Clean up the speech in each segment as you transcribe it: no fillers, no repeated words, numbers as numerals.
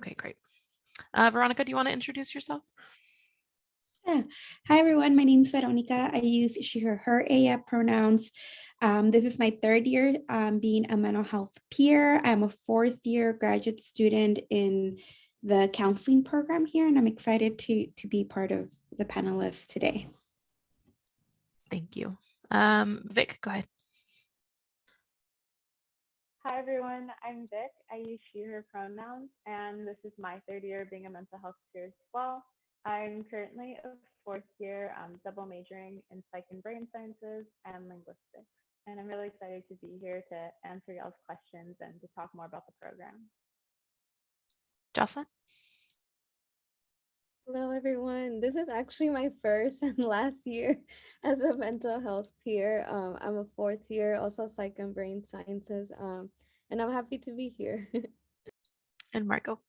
Okay, great. Veronica, do you want to introduce yourself? Yeah. Hi, everyone. My name is Veronica. I use she, her pronouns. This is my third year being a mental health peer. I'm a fourth year graduate student in the counseling program here, and I'm excited to be part of the panelists today. Thank you. Vic, go ahead. Hi, everyone. I'm Vic. I use she, her pronouns, and this is my third year being a mental health peer as well. I'm currently a fourth year double majoring in psych and brain sciences and linguistics. And I'm really excited to be here to answer y'all's questions and to talk more about the program. Jocelyn? Hello, everyone. This is actually my first and last year as a mental health peer. I'm a fourth year, also psych and brain sciences, and I'm happy to be here. And Margot?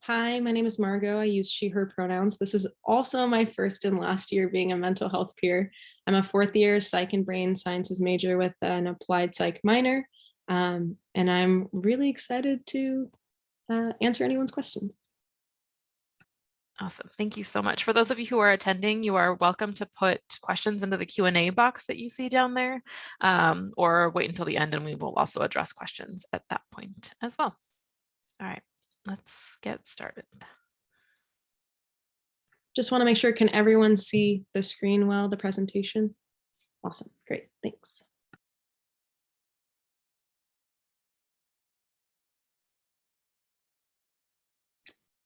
Hi, my name is Margot. I use she, her pronouns. This is also my first and last year being a mental health peer. I'm a fourth year psych and brain sciences major with an applied psych minor. And I'm really excited to answer anyone's questions. Awesome. Thank you so much. For those of you who are attending, you are welcome to put questions into the Q&A box that you see down there, or wait until the end and we will also address questions at that point as well. All right, let's get started. Just want to make sure, can everyone see the screen well, the presentation? Awesome, great, thanks.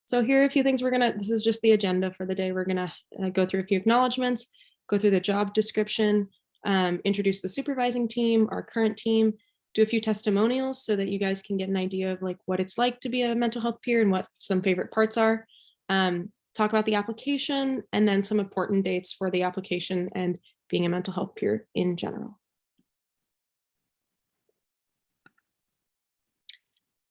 So here are a few things this is just the agenda for the day. We're gonna go through a few acknowledgements, go through the job description, introduce the supervising team, our current team, do a few testimonials so that you guys can get an idea of like what it's like to be a mental health peer and what some favorite parts are. Talk about the application and then some important dates for the application and being a mental health peer in general.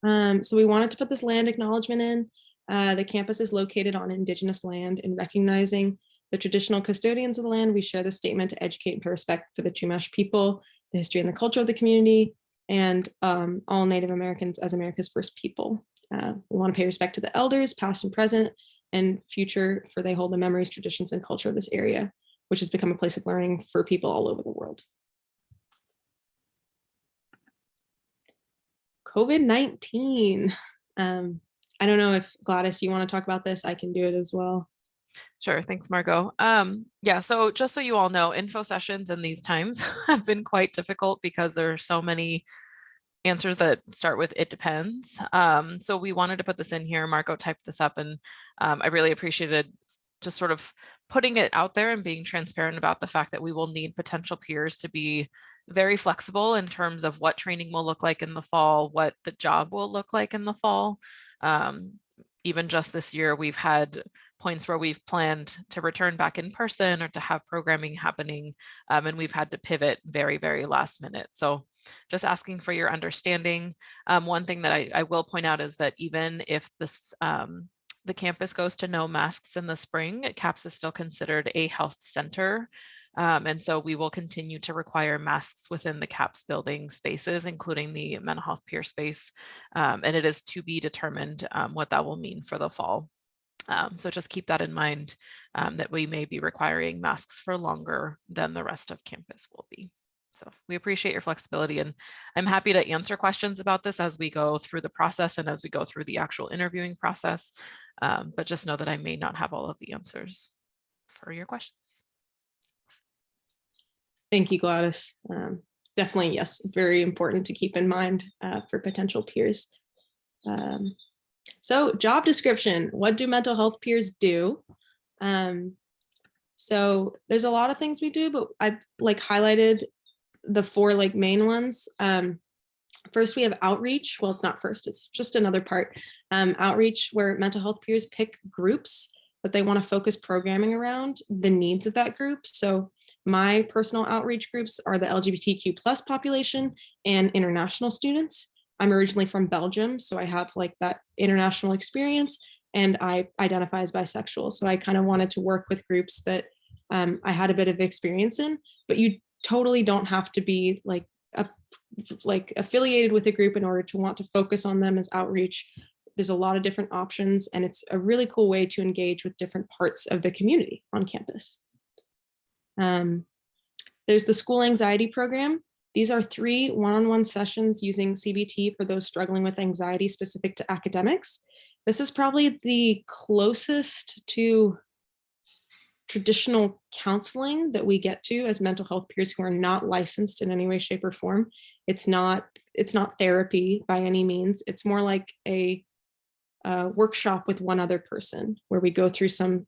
So we wanted to put this land acknowledgement in. The campus is located on Indigenous land, and recognizing the traditional custodians of the land, we share the statement to educate and pay respect for the Chumash people, the history and the culture of the community, and all Native Americans as America's first people. We want to pay respect to the elders, past and present, and future, for they hold the memories, traditions, and culture of this area, which has become a place of learning for people all over the world. COVID-19. I don't know if Gladys, you want to talk about this? I can do it as well. Sure, thanks, Margot. Yeah, so just so you all know, info sessions in these times have been quite difficult because there are so many answers that start with "it depends." So we wanted to put this in here. Margot typed this up, and I really appreciated just sort of putting it out there and being transparent about the fact that we will need potential peers to be very flexible in terms of what training will look like in the fall, what the job will look like in the fall. Even just this year, we've had points where we've planned to return back in person or to have programming happening, and we've had to pivot very, very last minute. So just asking for your understanding. One thing that I will point out is that even if this the campus goes to no masks in the spring, CAPS is still considered a health center. And so we will continue to require masks within the CAPS building spaces, including the mental health peer space. And it is to be determined what that will mean for the fall. So just keep that in mind, that we may be requiring masks for longer than the rest of campus will be. So we appreciate your flexibility, and I'm happy to answer questions about this as we go through the process and as we go through the actual interviewing process. But just know that I may not have all of the answers for your questions. Thank you, Gladys. Definitely, yes, very important to keep in mind for potential peers. So job description, what do mental health peers do? So there's a lot of things we do, but I've highlighted the four main ones. First, we have outreach. Well, it's not first, it's just another part. Outreach, where mental health peers pick groups that they want to focus programming around the needs of that group. So my personal outreach groups are the LGBTQ+ population and international students. I'm originally from Belgium, so I have that international experience, and I identify as bisexual. So I kind of wanted to work with groups that I had a bit of experience in, but you totally don't have to be affiliated with a group in order to want to focus on them as outreach there's a lot of different options, and it's a really cool way to engage with different parts of the community on campus. There's the school anxiety program. These are 3 one-on-one sessions using CBT for those struggling with anxiety specific to academics. This is probably the closest to traditional counseling that we get to as mental health peers who are not licensed in any way, shape, or form. It's not therapy by any means. It's more like a workshop with one other person where we go through some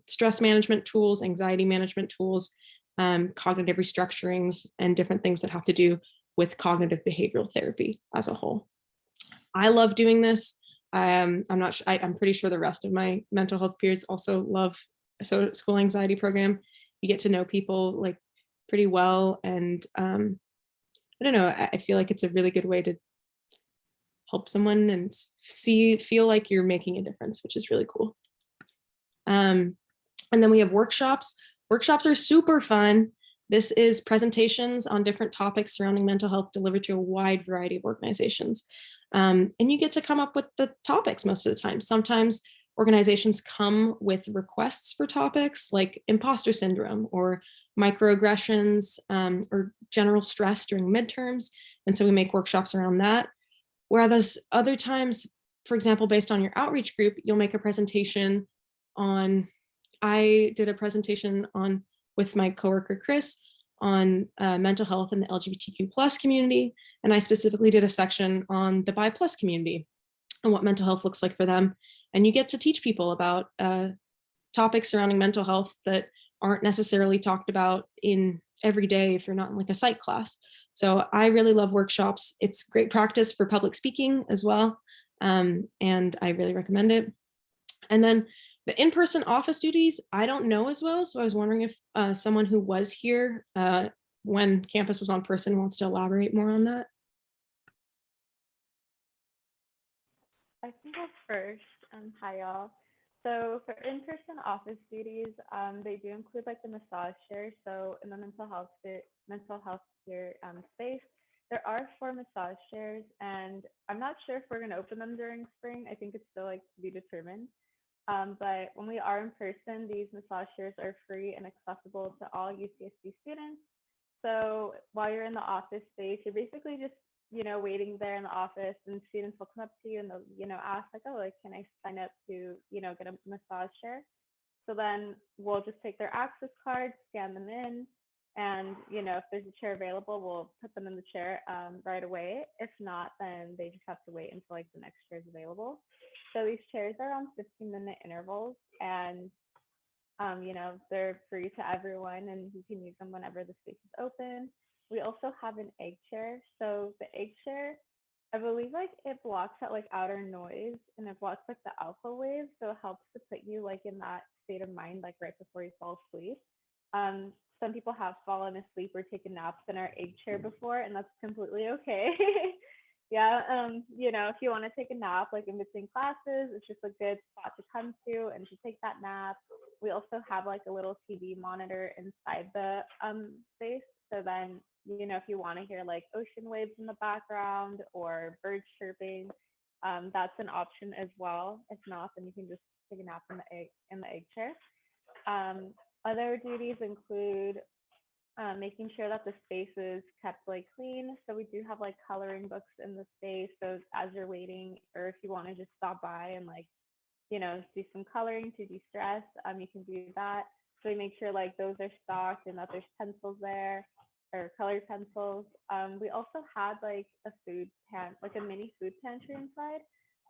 stress management tools, anxiety management tools, cognitive restructurings, and different things that have to do with cognitive behavioral therapy as a whole. I love doing this. I'm pretty sure the rest of my mental health peers also love school anxiety program. You get to know people like pretty well, and I don't know, I feel like it's a really good way to help someone and feel like you're making a difference, which is really cool. And then we have workshops. Workshops are super fun. This is presentations on different topics surrounding mental health delivered to a wide variety of organizations. And you get to come up with the topics most of the time. Sometimes organizations come with requests for topics like imposter syndrome or microaggressions or general stress during midterms. And so we make workshops around that. Whereas other times, for example, based on your outreach group, you'll make a presentation on, I did a presentation on with my coworker, Chris, on mental health in the LGBTQ+ community. And I specifically did a section on the BI+ community and what mental health looks like for them. And you get to teach people about topics surrounding mental health that aren't necessarily talked about in every day if you're not in like a psych class. So I really love workshops. It's great practice for public speaking as well. And I really recommend it. And then the in-person office duties, I don't know as well. So I was wondering if someone who was here when campus was on person wants to elaborate more on that. I can go first. Hi, y'all. So for in-person office duties, they do include like the massage chair. So in the mental health care space, there are 4 massage chairs, and I'm not sure if we're going to open them during spring. I think it's still like to be determined. But when we are in person, these massage chairs are free and accessible to all UCSD students. So while you're in the office space, you're basically just, waiting there in the office, and students will come up to you and they'll, ask like, oh, like, can I sign up to, get a massage chair? So then we'll just take their access card, scan them in, and, if there's a chair available, we'll put them in the chair right away. If not, then they just have to wait until like the next chair is available. So these chairs are on 15-minute intervals, and they're free to everyone, and you can use them whenever the space is open. We also have an egg chair. So the egg chair, I believe like it blocks that like outer noise, and it blocks like the alpha waves. So it helps to put you like in that state of mind, like right before you fall asleep. Some people have fallen asleep or taken naps in our egg chair before, and that's completely okay. Yeah, if you want to take a nap like in between classes, it's just a good spot to come to and to take that nap. We also have like a little TV monitor inside the space. So then, if you want to hear like ocean waves in the background or birds chirping, that's an option as well. If not, then you can just take a nap in the egg chair. Other duties include making sure that the space is kept like clean. So we do have like coloring books in the space. So as you're waiting, or if you want to just stop by and like, do some coloring to de-stress, you can do that. So we make sure like those are stocked and that there's pencils there, or colored pencils. We also had like a mini food pantry inside.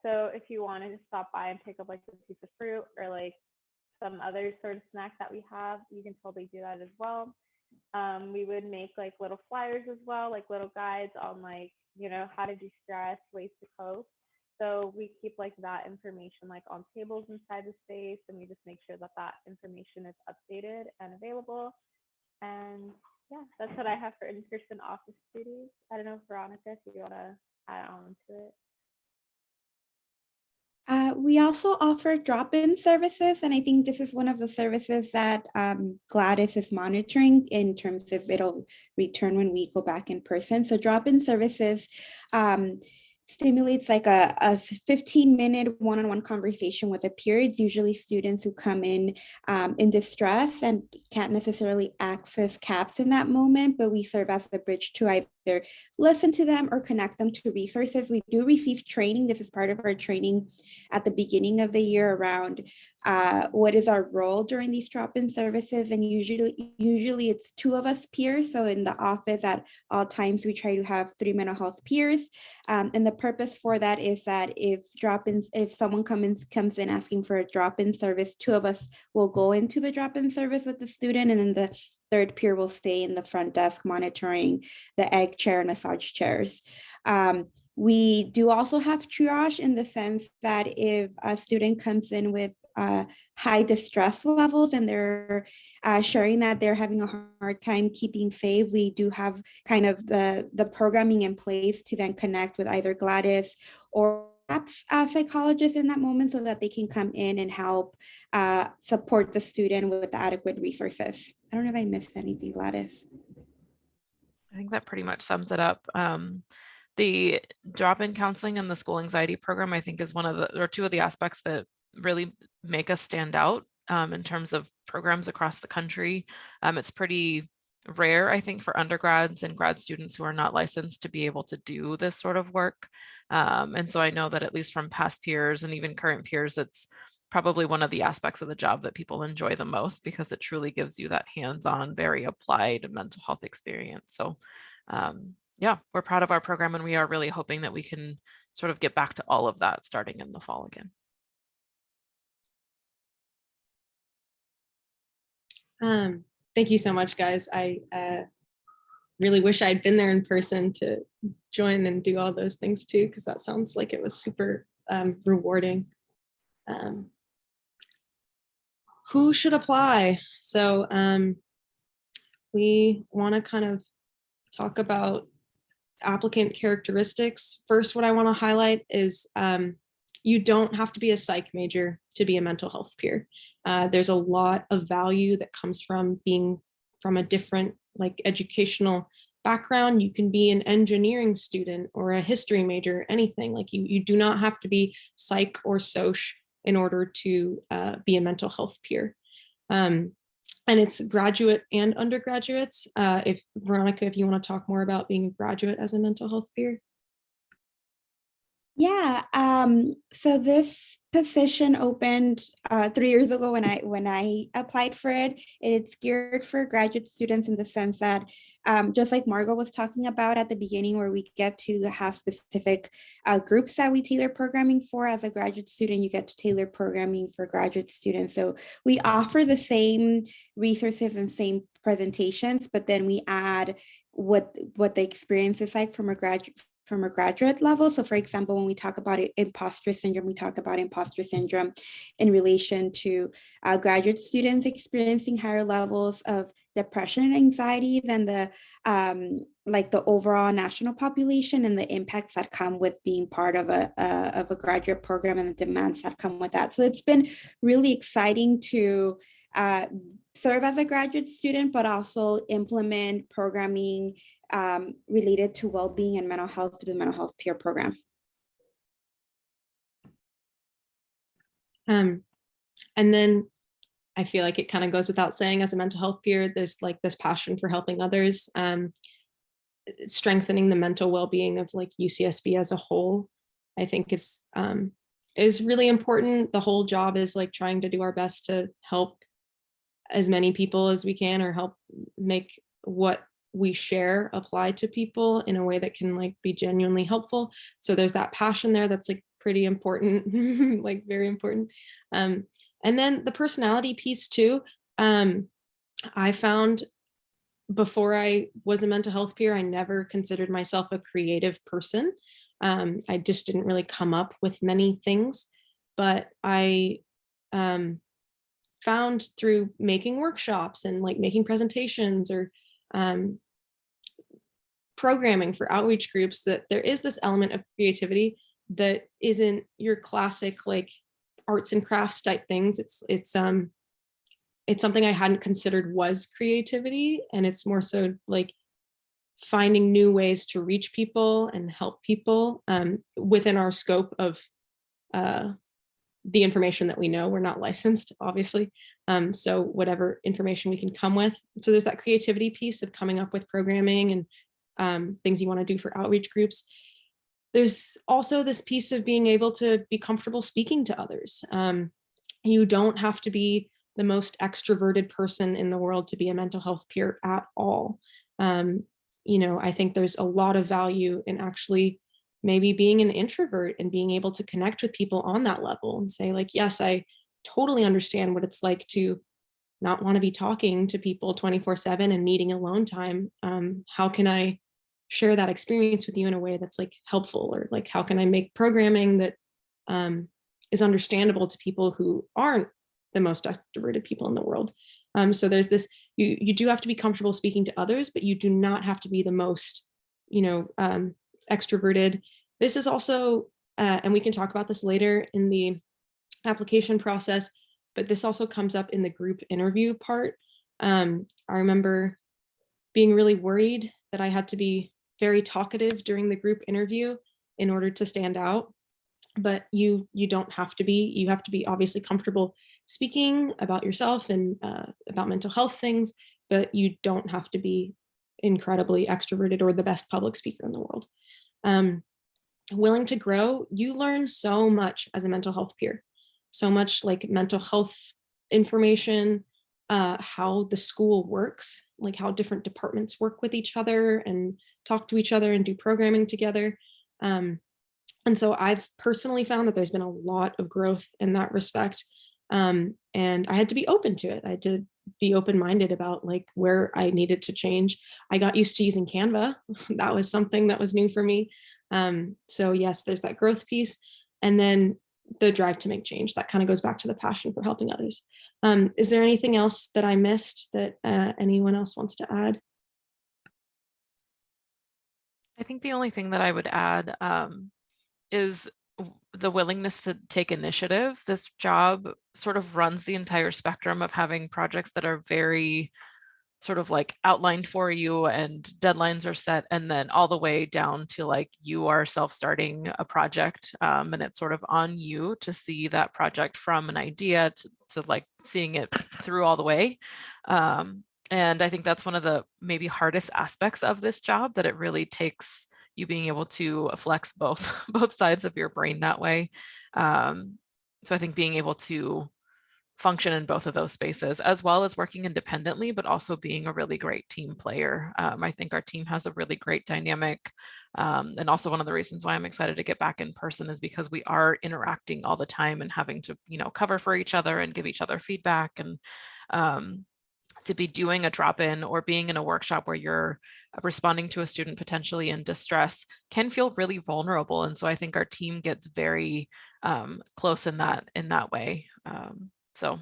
So if you wanted to stop by and pick up like a piece of fruit or like some other sort of snack that we have, you can totally do that as well. We would make like little flyers as well, like little guides on like, how to de-stress, ways to cope. So we keep like that information like on tables inside the space, and we just make sure that that information is updated and available. And yeah, that's what I have for in-person office duties. I don't know, Veronica, if you want to add on to it. We also offer drop-in services, and I think this is one of the services that Gladys is monitoring in terms of it'll return when we go back in person. So drop-in services, stimulates like a 15-minute one-on-one conversation with a peer. It's usually students who come in distress and can't necessarily access CAPS in that moment, but we serve as the bridge to either listen to them or connect them to resources. We do receive training. This is part of our training at the beginning of the year around what is our role during these drop-in services. And usually it's 2 of us peers. So in the office at all times, we try to have 3 mental health peers. And the purpose for that is that if someone comes in asking for a drop-in service, 2 of us will go into the drop-in service with the student, and then the 3rd peer will stay in the front desk monitoring the egg chair and massage chairs. We do also have triage in the sense that if a student comes in with high distress levels and they're sharing that they're having a hard time keeping safe, we do have kind of the programming in place to then connect with either Gladys or perhaps a psychologist in that moment so that they can come in and help support the student with adequate resources. I don't know if I missed anything, Gladys. I think that pretty much sums it up. The drop-in counseling and the school anxiety program, I think, is one of the, or 2 of the aspects that really make us stand out in terms of programs across the country. It's pretty rare, I think, for undergrads and grad students who are not licensed to be able to do this sort of work. And so I know that at least from past peers and even current peers, it's probably one of the aspects of the job that people enjoy the most because it truly gives you that hands-on, very applied mental health experience. So yeah, we're proud of our program, and we are really hoping that we can sort of get back to all of that starting in the fall again. Thank you so much, guys. I really wish I'd been there in person to join and do all those things too, because that sounds like it was super rewarding. Who should apply? So we want to kind of talk about applicant characteristics. First, what I want to highlight is you don't have to be a psych major to be a mental health peer. There's a lot of value that comes from being from a different like educational background. You can be an engineering student or a history major, anything. Like you do not have to be psych or soc in order to be a mental health peer. And it's graduate and undergraduates. If Veronica, if you want to talk more about being a graduate as a mental health peer. Yeah, so this position opened 3 years ago when I applied for it. It's geared for graduate students in the sense that just like Margot was talking about at the beginning, where we get to have specific groups that we tailor programming for. As a graduate student, you get to tailor programming for graduate students. So we offer the same resources and same presentations, but then we add what the experience is like from a graduate level. So for example, when we talk about imposter syndrome, we talk about imposter syndrome in relation to graduate students experiencing higher levels of depression and anxiety than the like the overall national population, and the impacts that come with being part of a graduate program and the demands that come with that. So it's been really exciting to serve as a graduate student, but also implement programming related to well-being and mental health through the mental health peer program. And then I feel like it kind of goes without saying, as a mental health peer, there's like this passion for helping others, strengthening the mental well-being of like UCSB as a whole. I think is really important. The whole job is like trying to do our best to help as many people as we can, or help make what we share apply to people in a way that can like be genuinely helpful. So there's that passion there that's like pretty important, like very important. And then the personality piece too. I found before I was a mental health peer, I never considered myself a creative person. I just didn't really come up with many things, but I found through making workshops and like making presentations or programming for outreach groups that there is this element of creativity that isn't your classic like arts and crafts type things. It's something I hadn't considered was creativity, and it's more so like finding new ways to reach people and help people within our scope of the information that we know. We're not licensed, obviously. So whatever information we can come with. So there's that creativity piece of coming up with programming and things you want to do for outreach groups. There's also this piece of being able to be comfortable speaking to others. You don't have to be the most extroverted person in the world to be a mental health peer at all. I think there's a lot of value in actually maybe being an introvert and being able to connect with people on that level and say, like, yes, I totally understand what it's like to not want to be talking to people 24/7 and needing alone time. How can I share that experience with you in a way that's like helpful, or like, how can I make programming that is understandable to people who aren't the most extroverted people in the world. So there's this, you do have to be comfortable speaking to others, but you do not have to be the most, extroverted. This is also, and we can talk about this later in the application process, but this also comes up in the group interview part. I remember being really worried that I had to be very talkative during the group interview in order to stand out. But you don't have to be. You have to be obviously comfortable speaking about yourself and about mental health things, but you don't have to be incredibly extroverted or the best public speaker in the world. Willing to grow, you learn so much as a mental health peer, so much like mental health information, how the school works, like how different departments work with each other and talk to each other and do programming together. And so I've personally found that there's been a lot of growth in that respect. And I had to be open to it. I had to be open-minded about like where I needed to change. I got used to using Canva. That was something that was new for me. So yes, there's that growth piece. And then the drive to make change. That kind of goes back to the passion for helping others. Is there anything else that I missed that anyone else wants to add? I think the only thing that I would add is the willingness to take initiative. This job sort of runs the entire spectrum of having projects that are very sort of like outlined for you and deadlines are set, and then all the way down to like you are self-starting a project, and it's sort of on you to see that project from an idea to like seeing it through all the way. And I think that's one of the maybe hardest aspects of this job, that it really takes you being able to flex both sides of your brain that way. So I think being able to function in both of those spaces, as well as working independently, but also being a really great team player. I think our team has a really great dynamic. And also one of the reasons why I'm excited to get back in person is because we are interacting all the time and having to, cover for each other and give each other feedback. And to be doing a drop-in or being in a workshop where you're responding to a student potentially in distress can feel really vulnerable. And so I think our team gets very close in that way. So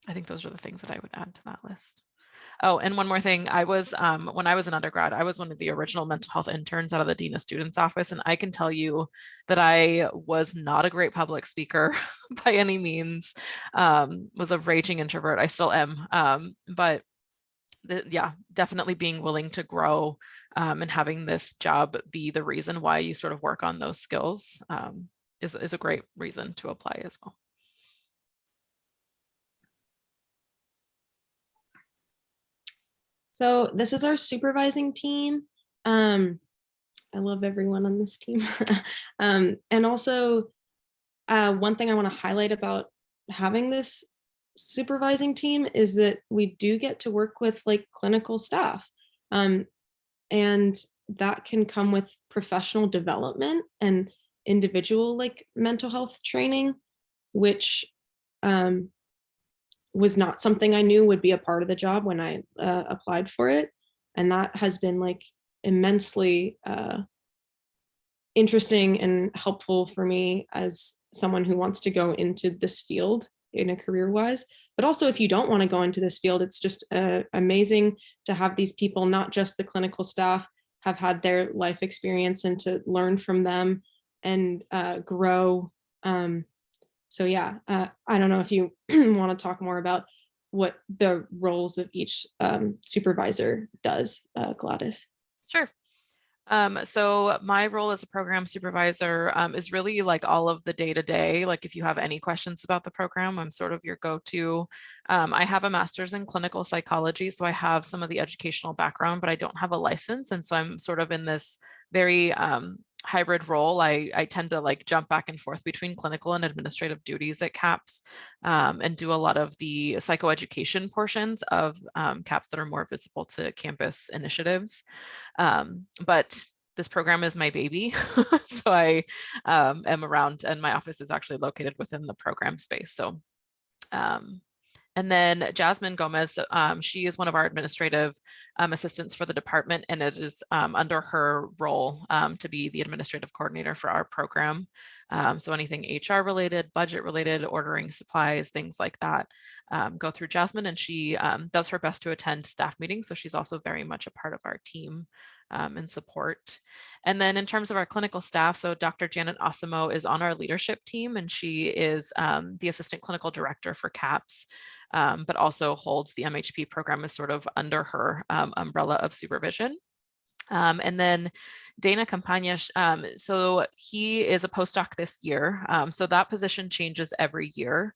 I think those are the things that I would add to that list. Oh, and one more thing. I was, when I was an undergrad, I was one of the original mental health interns out of the Dean of Students office. And I can tell you that I was not a great public speaker by any means, was a raging introvert. I still am. But yeah, definitely being willing to grow and having this job be the reason why you sort of work on those skills is a great reason to apply as well. So this is our supervising team. I love everyone on this team. And also one thing I want to highlight about having this supervising team is that we do get to work with like clinical staff. And that can come with professional development and individual like mental health training, which was not something I knew would be a part of the job when I applied for it. And that has been like immensely interesting and helpful for me as someone who wants to go into this field in a career wise. But also if you don't want to go into this field, it's just amazing to have these people, not just the clinical staff, have had their life experience and to learn from them and grow. So yeah, I don't know if you want to talk more about what the roles of each supervisor does, Gladys. Sure. So my role as a program supervisor is really like all of the day-to-day. Like if you have any questions about the program, I'm sort of your go-to. I have a master's in clinical psychology, so I have some of the educational background, but I don't have a license. And so I'm sort of in this very hybrid role. I tend to like jump back and forth between clinical and administrative duties at CAPS, and do a lot of the psychoeducation portions of CAPS that are more visible to campus initiatives. But this program is my baby. So I am around, and my office is actually located within the program space. So and then Jasmine Gomez, she is one of our administrative assistants for the department, and it is under her role to be the administrative coordinator for our program. So anything HR related, budget related, ordering supplies, things like that, go through Jasmine, and she does her best to attend staff meetings. So she's also very much a part of our team and support. And then in terms of our clinical staff, so Dr. Janet Osimo is on our leadership team, and she is the assistant clinical director for CAPS, but also holds the MHP program as sort of under her umbrella of supervision. And then Dana Campagna, so he is a postdoc this year. So that position changes every year.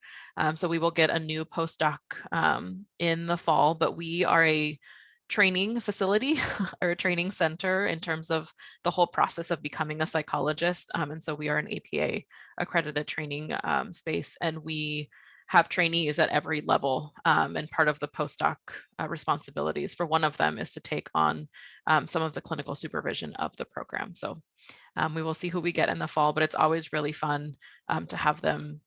So we will get a new postdoc in the fall, but we are a training facility or a training center in terms of the whole process of becoming a psychologist. And so we are an APA accredited training space, and we have trainees at every level, and part of the postdoc responsibilities for one of them is to take on some of the clinical supervision of the program. So we will see who we get in the fall, but it's always really fun to have them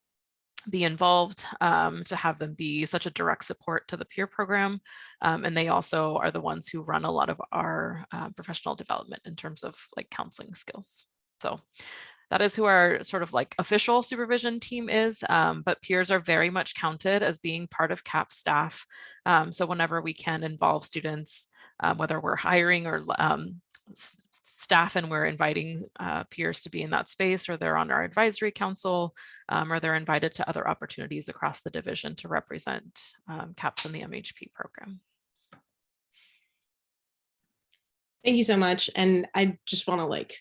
be involved, to have them be such a direct support to the peer program. And they also are the ones who run a lot of our professional development in terms of like counseling skills. So that is who our sort of like official supervision team is, but peers are very much counted as being part of CAPS staff. So whenever we can involve students, whether we're hiring or staff and we're inviting peers to be in that space, or they're on our advisory council, or they're invited to other opportunities across the division to represent CAPS in the MHP program. Thank you so much. And I just want to like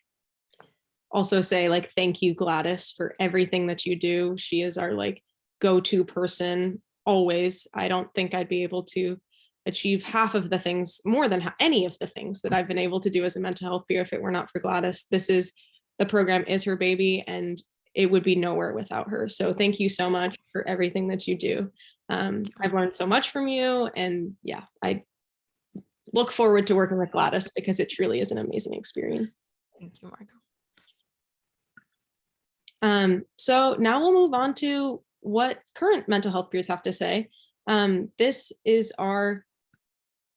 also say like, thank you, Gladys, for everything that you do. She is our like go-to person always. I don't think I'd be able to achieve half of the things, more than any of the things that I've been able to do as a mental health peer if it were not for Gladys. The program is her baby, and it would be nowhere without her. So thank you so much for everything that you do. I've learned so much from you, and yeah, I look forward to working with Gladys because it truly is an amazing experience. Thank you, Margo. So now we'll move on to what current mental health peers have to say. This is our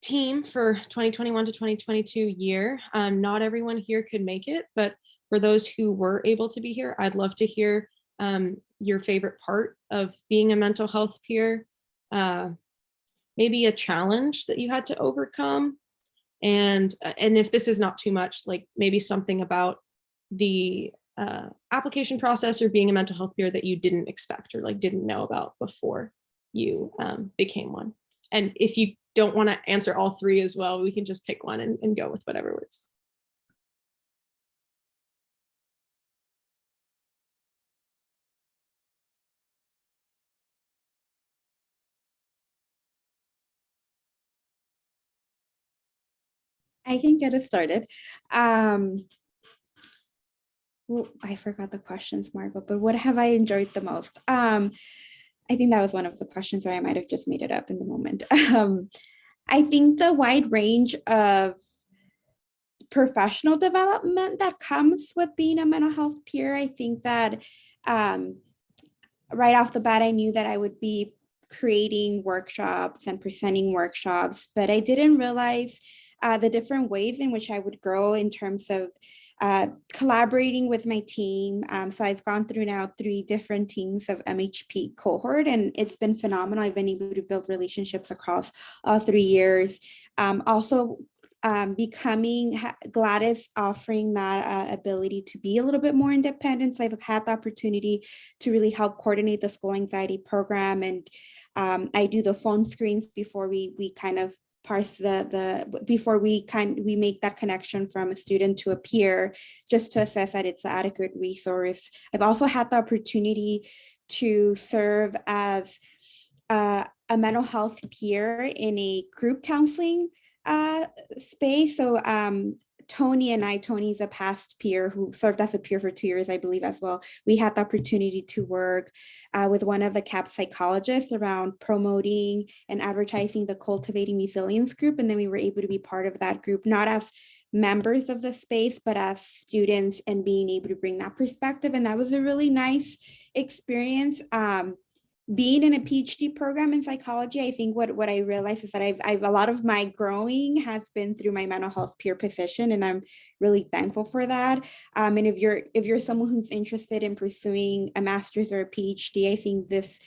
team for 2021 to 2022 year. Not everyone here could make it, but for those who were able to be here, I'd love to hear your favorite part of being a mental health peer, maybe a challenge that you had to overcome. And if this is not too much, like maybe something about the application process or being a mental health peer that you didn't expect or like didn't know about before you became one. And if you don't want to answer all three as well, we can just pick one and go with whatever works. I can get us started. Well, I forgot the questions, Margo, but what have I enjoyed the most? I think that was one of the questions, or I might have just made it up in the moment. I think the wide range of professional development that comes with being a mental health peer. I think that right off the bat, I knew that I would be creating workshops and presenting workshops, but I didn't realize the different ways in which I would grow in terms of collaborating with my team. So I've gone through now 3 different teams of MHP cohort, and it's been phenomenal. I've been able to build relationships across all 3 years. Also, becoming Gladys, offering that ability to be a little bit more independent. So I've had the opportunity to really help coordinate the school anxiety program, and I do the phone screens before we kind of parse before we make that connection from a student to a peer, just to assess that it's an adequate resource. I've also had the opportunity to serve as a mental health peer in a group counseling space. So Tony's a past peer who served as a peer for 2 years, I believe, as well. We had the opportunity to work with one of the CAP psychologists around promoting and advertising the Cultivating Resilience group. And then we were able to be part of that group, not as members of the space, but as students, and being able to bring that perspective. And that was a really nice experience. Being in a PhD program in psychology, I think what I realized is that I've a lot of my growing has been through my mental health peer position, and I'm really thankful for that. And if you're someone who's interested in pursuing a master's or a PhD, I think this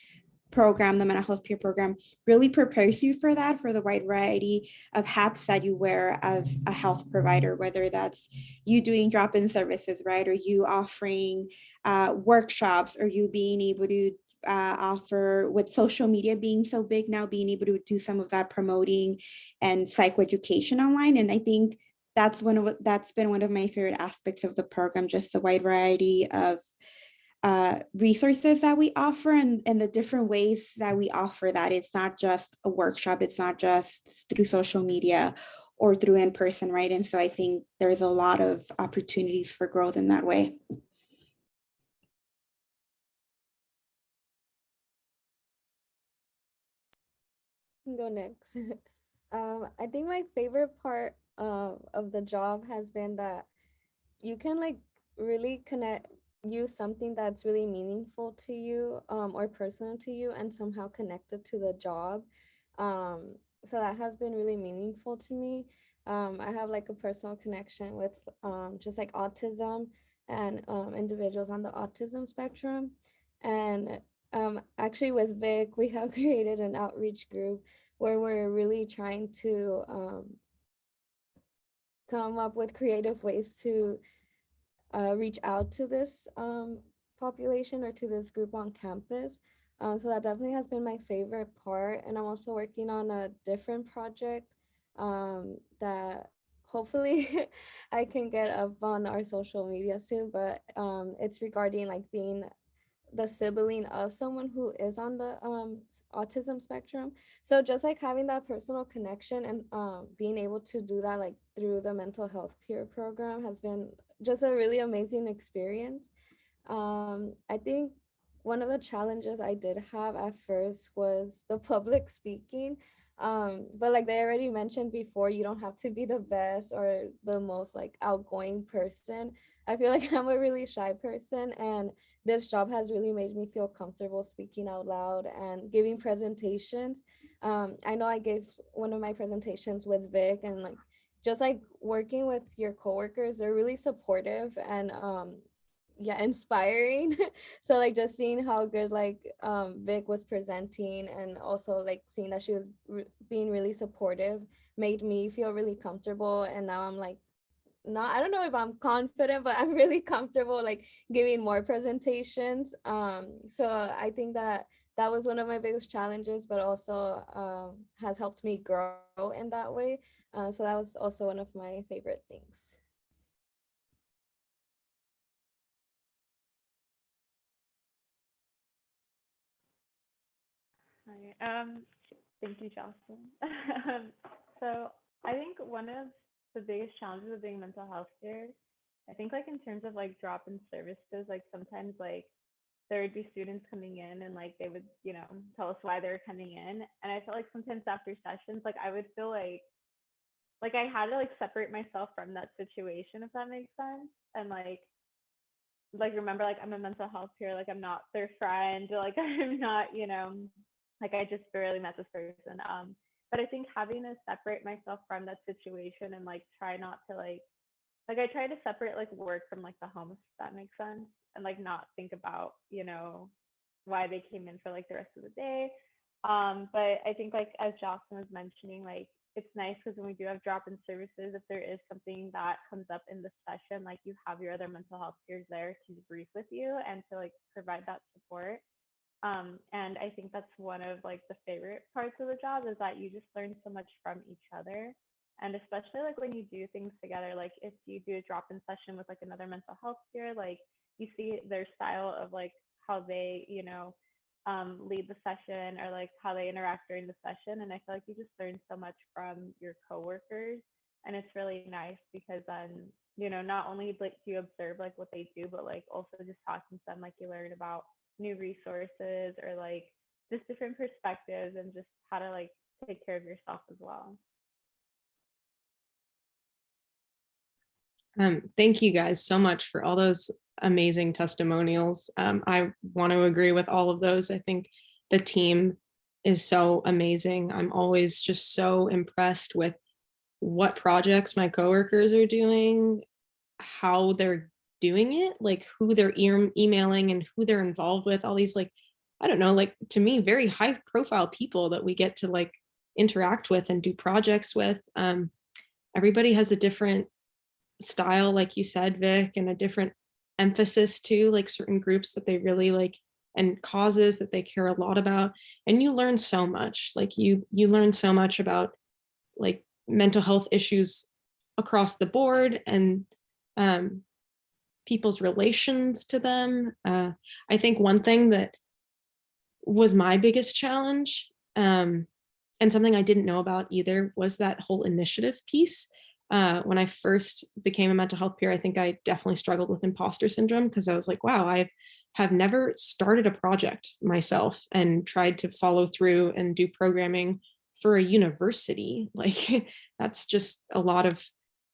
program, the mental health peer program, really prepares you for that, for the wide variety of hats that you wear as a health provider, whether that's you doing drop-in services, right, or you offering workshops, or you being able to offer, with social media being so big now, being able to do some of that promoting and psychoeducation online. And I think that's been one of my favorite aspects of the program, just the wide variety of resources that we offer, and the different ways that we offer that. It's not just a workshop, it's not just through social media or through in person, right? And so I think there's a lot of opportunities for growth in that way. Go next. I think my favorite part of the job has been that you can like really use something that's really meaningful to you or personal to you and somehow connect it to the job. So that has been really meaningful to me. I have like a personal connection with just like autism and individuals on the autism spectrum. And actually with Vic, we have created an outreach group where we're really trying to come up with creative ways to reach out to this population or to this group on campus. So that definitely has been my favorite part. And I'm also working on a different project that hopefully I can get up on our social media soon, but it's regarding like being the sibling of someone who is on the autism spectrum. So just like having that personal connection and being able to do that like through the mental health peer program has been just a really amazing experience. I think one of the challenges I did have at first was the public speaking. But like they already mentioned before, you don't have to be the best or the most like outgoing person. I feel like I'm a really shy person, and this job has really made me feel comfortable speaking out loud and giving presentations. I know I gave one of my presentations with Vic, and like just like working with your coworkers, they're really supportive and yeah, inspiring. So like just seeing how good like Vic was presenting, and also like seeing that she was being really supportive made me feel really comfortable. And now I'm like, not, I don't know if I'm confident, but I'm really comfortable like giving more presentations. So I think that that was one of my biggest challenges, but also has helped me grow in that way. So that was also one of my favorite things. Hi. Thank you, Jocelyn. So I think one of the biggest challenges of being mental health care, I think like in terms of like drop-in services, like sometimes like there would be students coming in and like they would, tell us why they were coming in. And I felt like sometimes after sessions, like I would feel like I had to like separate myself from that situation, if that makes sense. And like remember, like I'm a mental health care, like I'm not their friend, like I'm not, like I just barely met this person. But I think having to separate myself from that situation and like try not to like I try to separate like work from like the home, if that makes sense, and like not think about, why they came in for like the rest of the day. But I think like as Jocelyn was mentioning, like it's nice because when we do have drop-in services, if there is something that comes up in the session, like you have your other mental health peers there to debrief with you and to like provide that support. And I think that's one of like the favorite parts of the job is that you just learn so much from each other. And especially like when you do things together, like if you do a drop-in session with like another mental health peer, like you see their style of like how they, lead the session or like how they interact during the session. And I feel like you just learn so much from your coworkers. And it's really nice because then, not only like do you observe like what they do, but like also just talking to them, like you learn about new resources or like just different perspectives and just how to like take care of yourself as well. Thank you guys so much for all those amazing testimonials. I want to agree with all of those. I think the team is so amazing. I'm always just so impressed with what projects my coworkers are doing, how they're doing it, like who they're emailing and who they're involved with, all these like, I don't know, like to me, very high profile people that we get to like interact with and do projects with. Everybody has a different style, like you said, Vic, and a different emphasis too, like certain groups that they really like and causes that they care a lot about. And you learn so much, like you learn so much about like mental health issues across the board and people's relations to them. I think one thing that was my biggest challenge, and something I didn't know about either, was that whole initiative piece. When I first became a mental health peer, I think I definitely struggled with imposter syndrome because I was like, wow, I have never started a project myself and tried to follow through and do programming for a university. Like that's just a lot of,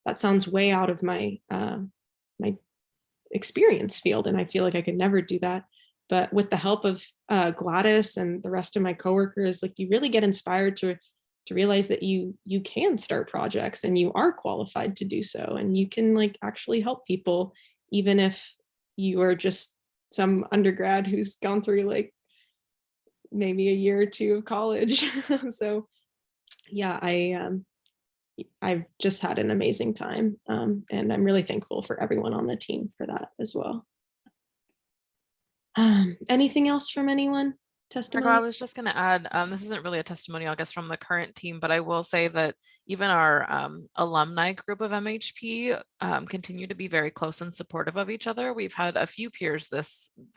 that sounds way out of my my experience field, and I feel like I could never do that. But with the help of Gladys and the rest of my coworkers, like you really get inspired to realize that you can start projects and you are qualified to do so, and you can like actually help people, even if you are just some undergrad who's gone through like maybe a year or two of college. So yeah, I've just had an amazing time, and I'm really thankful for everyone on the team for that as well. Anything else from anyone? Margo, I Testimony? was just going to add, this isn't really a testimonial, I guess, from the current team, but I will say that even our alumni group of MHP continue to be very close and supportive of each other. We've had a few peers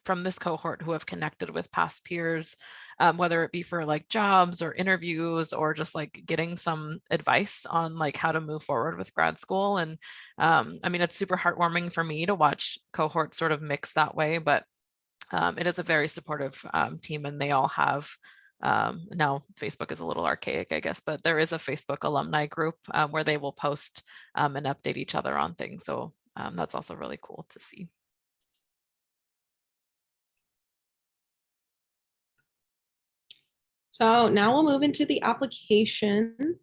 from this cohort who have connected with past peers, whether it be for like jobs or interviews or just like getting some advice on like how to move forward with grad school. And I mean, it's super heartwarming for me to watch cohorts sort of mix that way, but it is a very supportive team, and they all have, now Facebook is a little archaic, I guess, but there is a Facebook alumni group where they will post and update each other on things. So that's also really cool to see. So now we'll move into the application.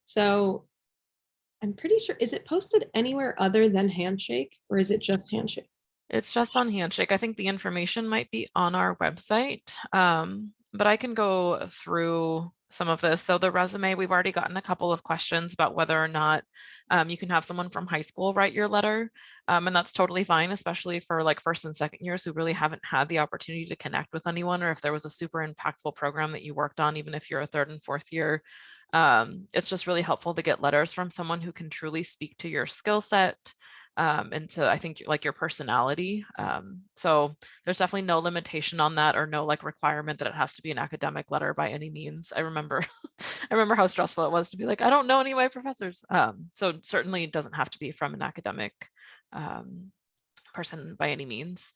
So I'm pretty sure, is it posted anywhere other than Handshake, or is it just Handshake? It's just on Handshake. I think the information might be on our website, but I can go through some of this. So the resume, we've already gotten a couple of questions about whether or not you can have someone from high school write your letter. And that's totally fine, especially for like first and second years who really haven't had the opportunity to connect with anyone, or if there was a super impactful program that you worked on, even if you're a third and fourth year. It's just really helpful to get letters from someone who can truly speak to your skill set, and to, I think, like your personality. So there's definitely no limitation on that, or no like requirement that it has to be an academic letter by any means. I remember I remember how stressful it was to be like, I don't know any of my professors. So certainly it doesn't have to be from an academic person by any means.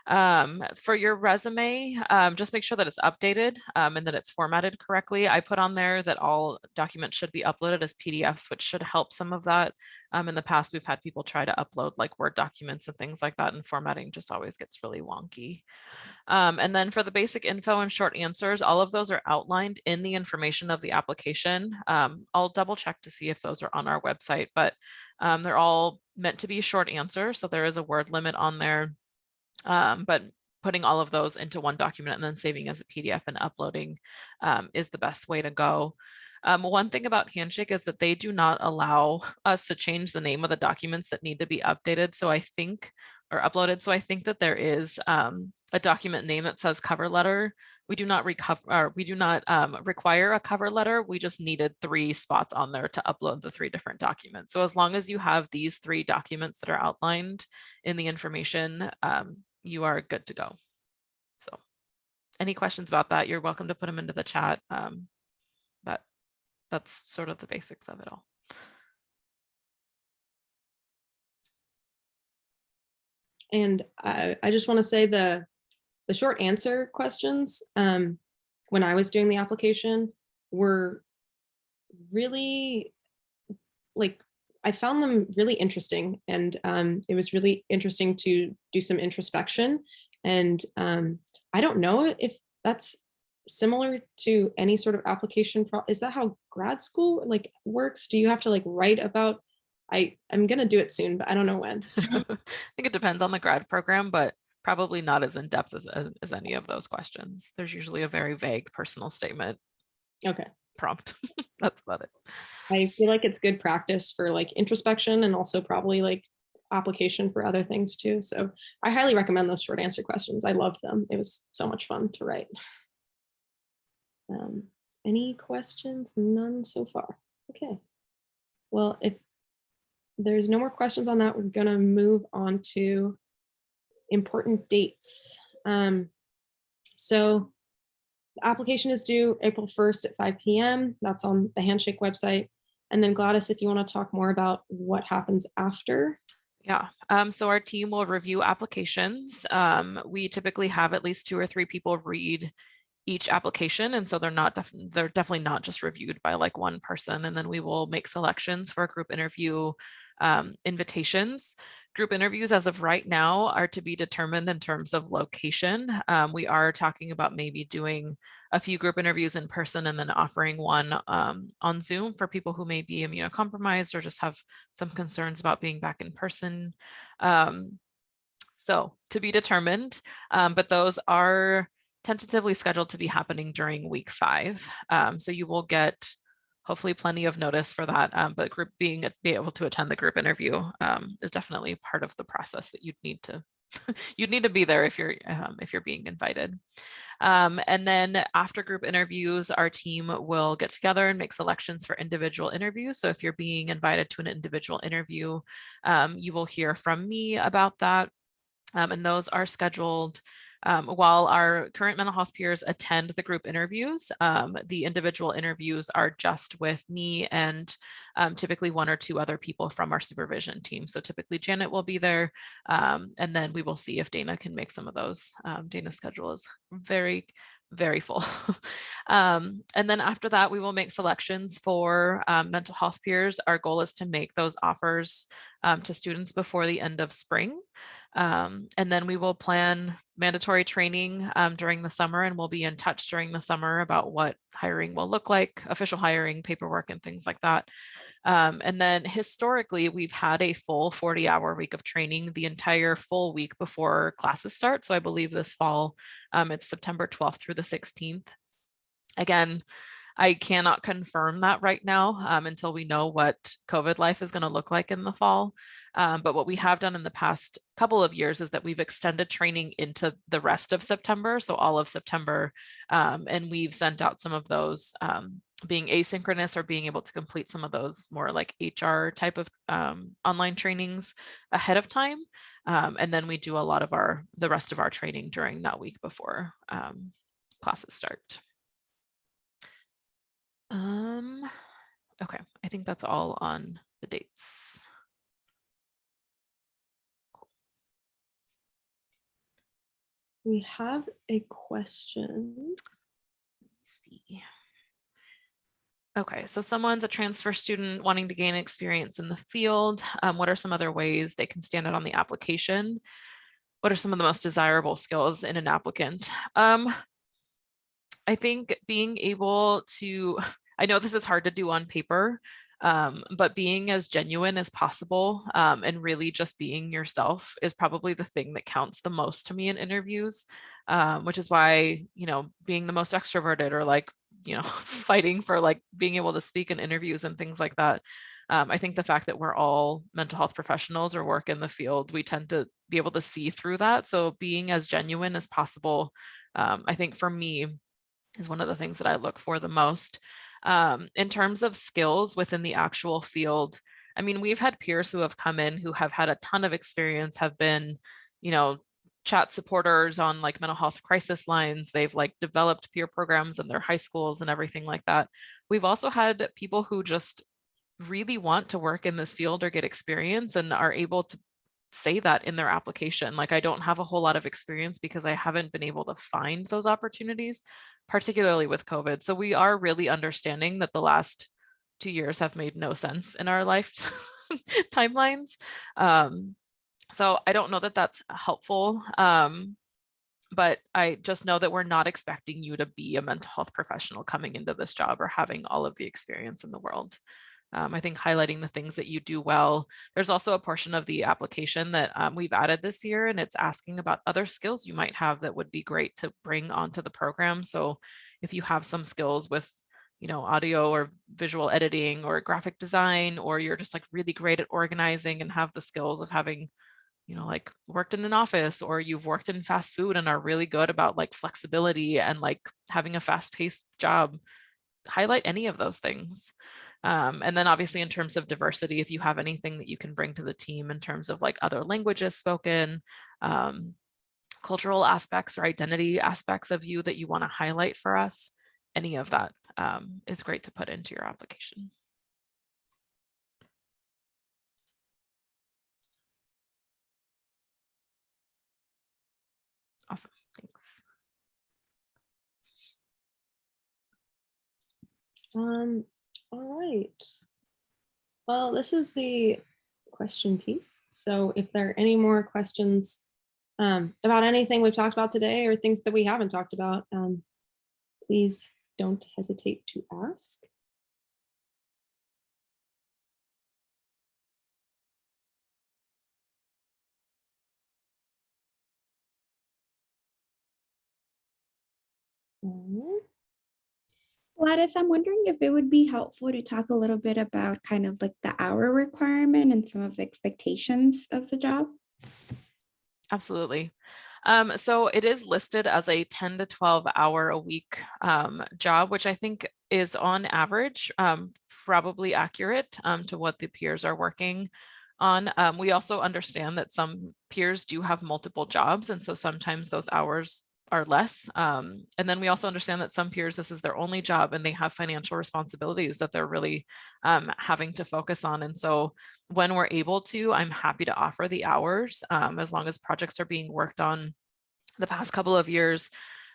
For your resume, just make sure that it's updated and that it's formatted correctly. I put on there that all documents should be uploaded as PDFs, which should help some of that. In the past, we've had people try to upload like Word documents and things like that, and formatting just always gets really wonky. And then for the basic info and short answers, all of those are outlined in the information of the application. I'll double check to see if those are on our website, but they're all meant to be short answers. So there is a word limit on there, but putting all of those into one document and then saving as a PDF and uploading is the best way to go. One thing about Handshake is that they do not allow us to change the name of the documents that need to be updated. So I think, or uploaded. So I think that there is a a document name that says cover letter. We do not require a cover letter. We just needed 3 spots on there to upload the 3 different documents. So as long as you have these 3 documents that are outlined in the information, you are good to go. So any questions about that, you're welcome to put them into the chat. But that's sort of the basics of it all. And I just want to say the short answer questions when I was doing the application were really, like, I found them really interesting, and it was really interesting to do some introspection. And I don't know if that's similar to any sort of application. Is that how grad school like works? Do you have to like write about? I'm gonna do it soon, but I don't know when. So. I think it depends on the grad program, but probably not as in depth as any of those questions. There's usually a very vague personal statement. Okay. Prompt. That's about it. I feel like it's good practice for like introspection and also probably like application for other things too. So I highly recommend those short answer questions. I loved them. It was so much fun to write. Any questions? None so far. Okay. Well, if there's no more questions on that, we're going to move on to important dates. So the application is due April 1st at 5 p.m. That's on the Handshake website. And then Gladys, if you want to talk more about what happens after. Yeah, so our team will review applications. We typically have at least 2 or 3 people read each application, and so they're definitely not just reviewed by like one person. And then we will make selections for group interview invitations. Group interviews as of right now are to be determined in terms of location. We are talking about maybe doing a few group interviews in person and then offering one on Zoom for people who may be immunocompromised or just have some concerns about being back in person. So to be determined, but those are tentatively scheduled to be happening during week 5. So you will get hopefully plenty of notice for that, but be able to attend the group interview is definitely part of the process that you'd need to be there if you're being invited. And then after group interviews, our team will get together and make selections for individual interviews. So if you're being invited to an individual interview, you will hear from me about that. And those are scheduled while our current mental health peers attend the group interviews. The individual interviews are just with me and typically 1 or 2 other people from our supervision team. So typically Janet will be there, and then we will see if Dana can make some of those. Dana's schedule is very, very full. And then after that, we will make selections for mental health peers. Our goal is to make those offers to students before the end of spring. And then we will plan mandatory training during the summer, and we'll be in touch during the summer about what hiring will look like, official hiring, paperwork, and things like that. And then historically, we've had a full 40-hour week of training the entire full week before classes start. So I believe this fall, it's September 12th through the 16th. Again, I cannot confirm that right now until we know what COVID life is going to look like in the fall. But what we have done in the past couple of years is that we've extended training into the rest of September, so all of September, and we've sent out some of those being asynchronous or being able to complete some of those more like HR type of online trainings ahead of time. And then we do a lot of the rest of our training during that week before classes start. Okay, I think that's all on the dates. We have a question. Let's see. Okay, so someone's a transfer student wanting to gain experience in the field. What are some other ways they can stand out on the application? What are some of the most desirable skills in an applicant? I think being able to, I know this is hard to do on paper, but being as genuine as possible and really just being yourself is probably the thing that counts the most to me in interviews, which is why, being the most extroverted or like fighting for like being able to speak in interviews and things like that. I think the fact that we're all mental health professionals or work in the field, we tend to be able to see through that. So being as genuine as possible, I think for me is one of the things that I look for the most. In terms of skills within the actual field, I mean, we've had peers who have come in who have had a ton of experience, have been, chat supporters on like mental health crisis lines. They've like developed peer programs in their high schools and everything like that. We've also had people who just really want to work in this field or get experience and are able to say that in their application. Like, I don't have a whole lot of experience because I haven't been able to find those opportunities, particularly with COVID. So we are really understanding that the last 2 years have made no sense in our life timelines. So I don't know that that's helpful. But I just know that we're not expecting you to be a mental health professional coming into this job or having all of the experience in the world. I think highlighting the things that you do well. There's also a portion of the application that we've added this year, and it's asking about other skills you might have that would be great to bring onto the program. So if you have some skills with, audio or visual editing or graphic design, or you're just like really great at organizing and have the skills of having, like worked in an office, or you've worked in fast food and are really good about like flexibility and like having a fast paced job, highlight any of those things. And then obviously in terms of diversity, if you have anything that you can bring to the team in terms of like other languages spoken, cultural aspects or identity aspects of you that you want to highlight for us, any of that is great to put into your application. Awesome, thanks. All right. Well, this is the question piece. So if there are any more questions about anything we've talked about today or things that we haven't talked about, please don't hesitate to ask. Gladys, I'm wondering if it would be helpful to talk a little bit about kind of like the hour requirement and some of the expectations of the job. Absolutely. So it is listed as a 10 to 12 hour a week job, which I think is on average probably accurate to what the peers are working on. We also understand that some peers do have multiple jobs, and so sometimes those hours are less. And then we also understand that some peers, this is their only job and they have financial responsibilities that they're really having to focus on. And so when we're able to, I'm happy to offer the hours as long as projects are being worked on. The past couple of years,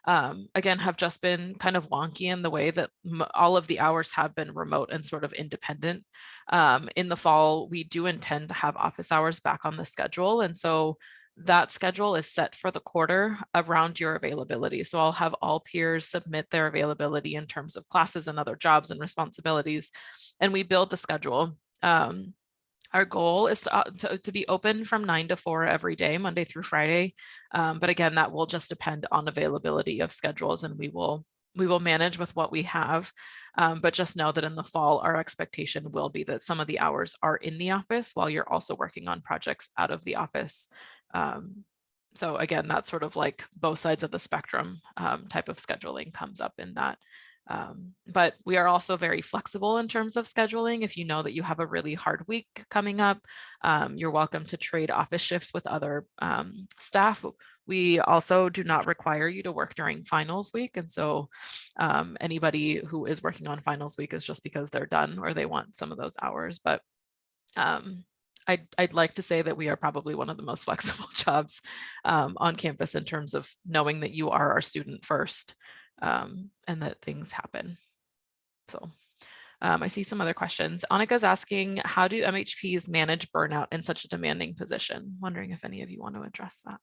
again, have just been kind of wonky in the way that all of the hours have been remote and sort of independent. In the fall, we do intend to have office hours back on the schedule. And so that schedule is set for the quarter around your availability. So I'll have all peers submit their availability in terms of classes and other jobs and responsibilities, and we build the schedule. Our goal is to be open from 9 to 4 every day, Monday through Friday. But again, that will just depend on availability of schedules, and we will manage with what we have. But just know that in the fall, our expectation will be that some of the hours are in the office while you're also working on projects out of the office. So again, that's sort of like both sides of the spectrum type of scheduling comes up in that. But we are also very flexible in terms of scheduling. If you know that you have a really hard week coming up, you're welcome to trade office shifts with other staff. We also do not require you to work during finals week. And so anybody who is working on finals week is just because they're done or they want some of those hours. But I'd like to say that we are probably one of the most flexible jobs on campus in terms of knowing that you are our student first. And that things happen. So I see some other questions. Annika's asking, how do MHPs manage burnout in such a demanding position? Wondering if any of you want to address that.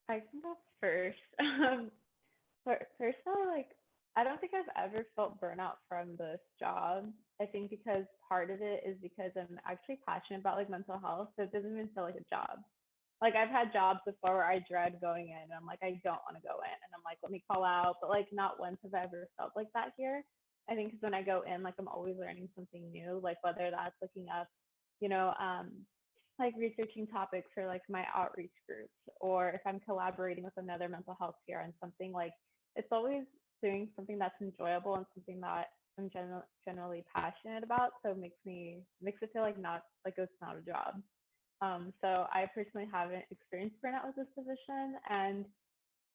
I can go first. Personally, I don't think I've ever felt burnout from this job. I think because part of it is because I'm actually passionate about mental health, so it doesn't even feel like a job. Like I've had jobs before where I dread going in and I'm like, I don't want to go in. And I'm like, let me call out. But like not once have I ever felt like that here. I think because when I go in, like I'm always learning something new, like whether that's looking up, you know, like researching topics for like my outreach groups, or if I'm collaborating with another mental health peer on something, like it's always doing something that's enjoyable and something that I'm generally passionate about. So it makes it feel like not like it's not a job. So I personally haven't experienced burnout with this position, and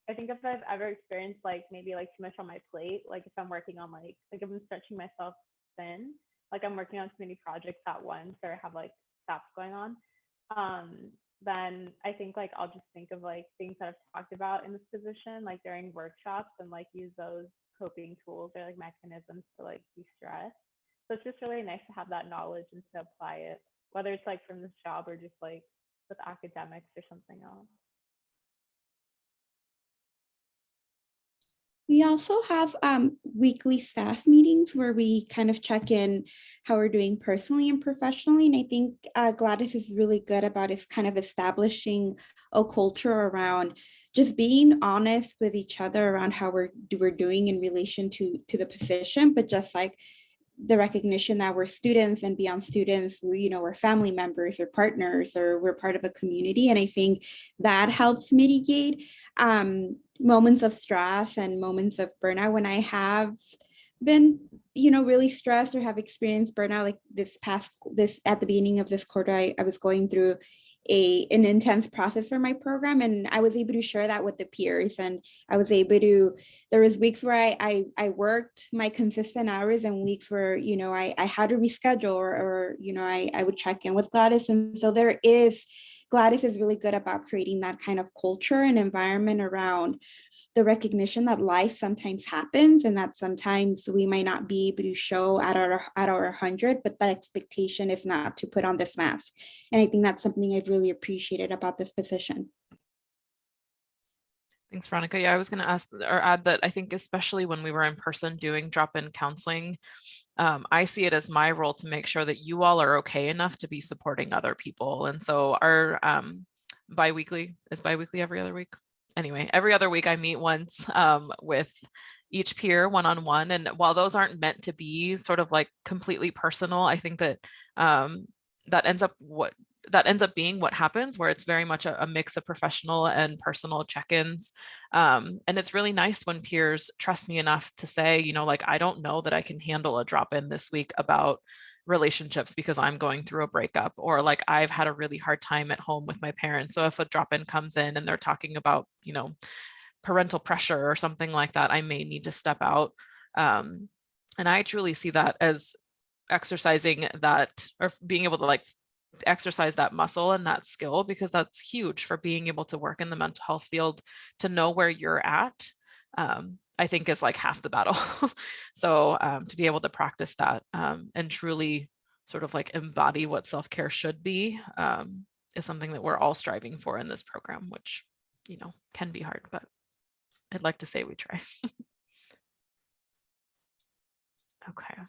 I think if I've ever experienced like maybe like too much on my plate, like if I'm working on like if I'm stretching myself thin, like I'm working on too many projects at once or have like stuff going on, um, then I think like I'll just think of like things that I've talked about in this position, like during workshops, and like use those coping tools or like mechanisms to like de-stress. So it's just really nice to have that knowledge and to apply it, whether it's like from this job or just like with academics or something else. We also have weekly staff meetings where we kind of check in how we're doing personally and professionally. And I think Gladys is really good about is kind of establishing a culture around just being honest with each other around how we're doing in relation to the position, but just like the recognition that we're students, and beyond students, we're family members or partners, or we're part of a community. And I think that helps mitigate moments of stress and moments of burnout. When I have been really stressed or have experienced burnout, like this at the beginning of this quarter, I was going through an intense process for my program, and I was able to share that with the peers. And I was able to, there was weeks where I worked my consistent hours, and weeks where I had to reschedule, or I would check in with Gladys. And so Gladys is really good about creating that kind of culture and environment around the recognition that life sometimes happens, and that sometimes we might not be able to show at our 100, but the expectation is not to put on this mask. And I think that's something I've really appreciated about this position. Thanks, Veronica. Yeah, I was going to ask or add that I think especially when we were in person doing drop-in counseling, I see it as my role to make sure that you all are okay enough to be supporting other people. And so our bi-weekly every other week. Anyway, every other week I meet once with each peer one-on-one. And while those aren't meant to be sort of like completely personal, I think that that ends up being what happens, where it's very much a mix of professional and personal check-ins. And it's really nice when peers trust me enough to say, like, I don't know that I can handle a drop-in this week about relationships because I'm going through a breakup, or like I've had a really hard time at home with my parents. So if a drop-in comes in and they're talking about, parental pressure or something like that, I may need to step out. And I truly see that as exercising that, or being able to like exercise that muscle and that skill, because that's huge for being able to work in the mental health field. To know where you're at, I think is like half the battle. So to be able to practice that and truly sort of like embody what self-care should be is something that we're all striving for in this program, which, can be hard, but I'd like to say we try. Okay.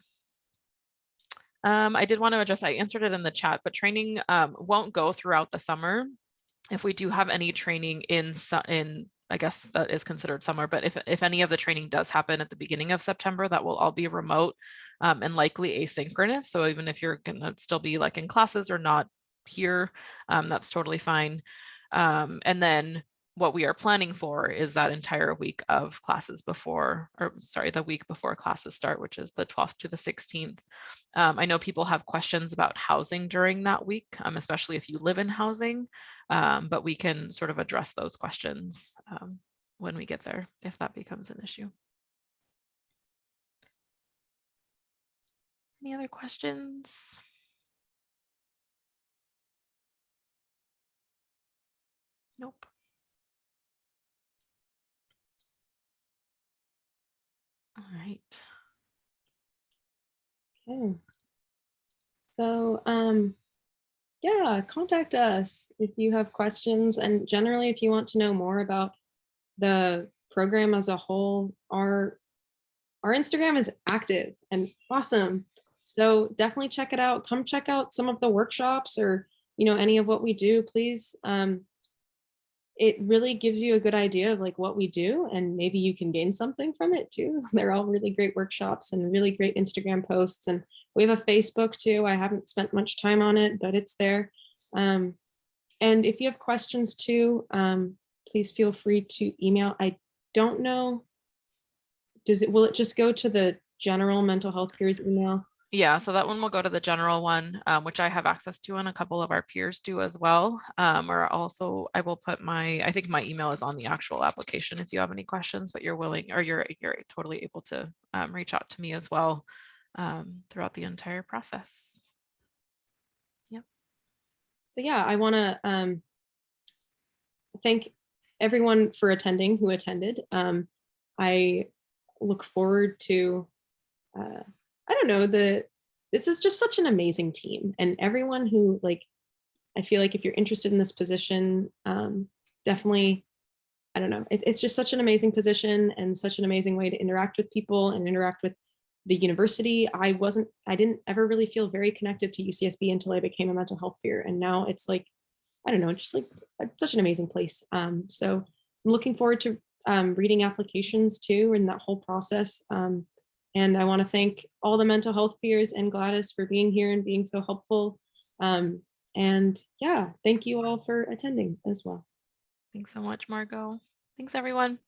I did want to address, I answered it in the chat, but training won't go throughout the summer. If we do have any training in, I guess that is considered summer, but if any of the training does happen at the beginning of September, that will all be remote and likely asynchronous. So even if you're going to still be like in classes or not here, that's totally fine. And then what we are planning for is that entire week of classes the week before classes start, which is the 12th to the 16th. I know people have questions about housing during that week, especially if you live in housing, but we can sort of address those questions when we get there, if that becomes an issue. Any other questions? Nope. All right. Okay. So, yeah, contact us if you have questions. And generally, if you want to know more about the program as a whole, our Instagram is active and awesome. So definitely check it out. Come check out some of the workshops, or, any of what we do. Please it really gives you a good idea of like what we do, and maybe you can gain something from it too. They're all really great workshops and really great Instagram posts. And we have a Facebook too. I haven't spent much time on it, but it's there. And if you have questions too, please feel free to email. I don't know, will it just go to the general mental health peers email? Yeah, so that one will go to the general one, which I have access to, and a couple of our peers do as well. Or also, I will put I think my email is on the actual application if you have any questions, but you're willing, or you're totally able to reach out to me as well throughout the entire process. Yep. So yeah, I want to thank everyone for attending who attended. I look forward to, I don't know, this is just such an amazing team, and everyone who I feel like if you're interested in this position, definitely, I don't know, it's just such an amazing position and such an amazing way to interact with people and interact with the university. I didn't ever really feel very connected to UCSB until I became a mental health peer. And now it's like, I don't know, just like such an amazing place. So I'm looking forward to reading applications too, and that whole process. And I want to thank all the mental health peers and Gladys for being here and being so helpful. And yeah, thank you all for attending as well. Thanks so much, Margot. Thanks, everyone.